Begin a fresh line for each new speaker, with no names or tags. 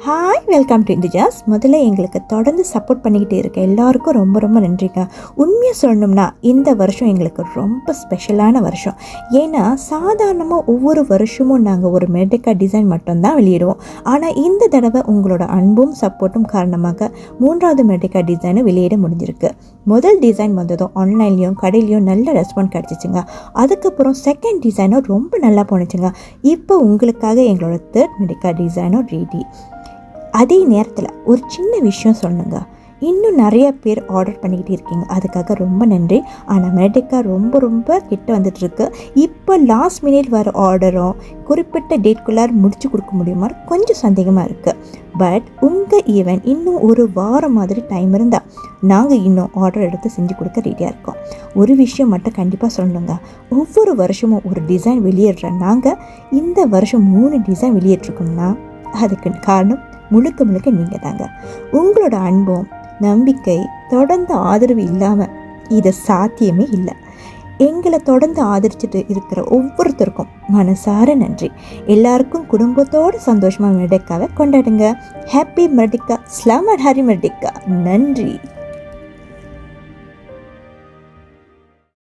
Hi, welcome to இண்டிஜாஸ். முதல்ல எங்களுக்கு தொடர்ந்து சப்போர்ட் பண்ணிக்கிட்டே இருக்க எல்லாருக்கும் ரொம்ப ரொம்ப நன்றிங்க. உண்மையாக சொல்லணும்னா இந்த வருஷம் எங்களுக்கு ரொம்ப ஸ்பெஷலான வருஷம். ஏன்னா சாதாரணமாக ஒவ்வொரு வருஷமும் நாங்கள் ஒரு மெர்டெக்கா டிசைன் மட்டும்தான் வெளியிடுவோம். ஆனால் இந்த தடவை உங்களோட அன்பும் சப்போர்ட்டும் காரணமாக 3வது மெர்டெக்கா டிசைனை வெளியிட முடிஞ்சிருக்கு. முதல் டிசைன் வந்ததும் ஆன்லைன்லேயும் கடையிலையும் நல்ல ரெஸ்பான்ஸ் கிடச்சிச்சுங்க. அதுக்கப்புறம் செகண்ட் டிசைனும் ரொம்ப நல்லா போணுச்சுங்க. இப்போ உங்களுக்காக எங்களோட 3rd மெர்டெக்கா டிசைனும் ரெடி. அதே நேரத்தில் ஒரு சின்ன விஷயம் சொல்லுங்க, இன்னும் நிறைய பேர் ஆர்டர் பண்ணிக்கிட்டு இருக்கீங்க, அதுக்காக ரொம்ப நன்றி. ஆனால் மெர்டெக்கா ரொம்ப கிட்ட வந்துட்டுருக்கு. இப்போ லாஸ்ட் மினிட் வர ஆர்டரும் குறிப்பிட்ட டேட்குள்ளார முடிச்சு கொடுக்க முடியுமா கொஞ்சம் சந்தேகமாக இருக்குது. பட் உங்கள் ஈவெண்ட் இன்னும் ஒரு வாரம் மாதிரி டைம் இருந்தால் நாங்கள் இன்னும் ஆர்டர் எடுத்து செஞ்சு கொடுக்க ரெடியாக இருக்கோம். ஒரு விஷயம் மட்டும் கண்டிப்பாக சொல்லணுங்க, ஒவ்வொரு வருஷமும் ஒரு டிசைன் வெளியிடுற நாங்கள் இந்த வருஷம் 3 டிசைன் வெளியிட்ருக்கோம்னா அதுக்கு காரணம் முழுக்க நீங்கள் தாங்க. உங்களோட அன்பும் நம்பிக்கை தொடர்ந்து ஆதரவு இல்லாமல் இது சாத்தியமே இல்லை. எங்களை தொடர்ந்து ஆதரிச்சுட்டு இருக்கிற ஒவ்வொருத்தருக்கும் மனசார நன்றி. எல்லாருக்கும் குடும்பத்தோடு சந்தோஷமாக மெர்டெக்காவை கொண்டாடுங்க. ஹாப்பி மெர்டெக்கா, ஸ்லாமட் ஹாரி மெர்டெக்கா. நன்றி.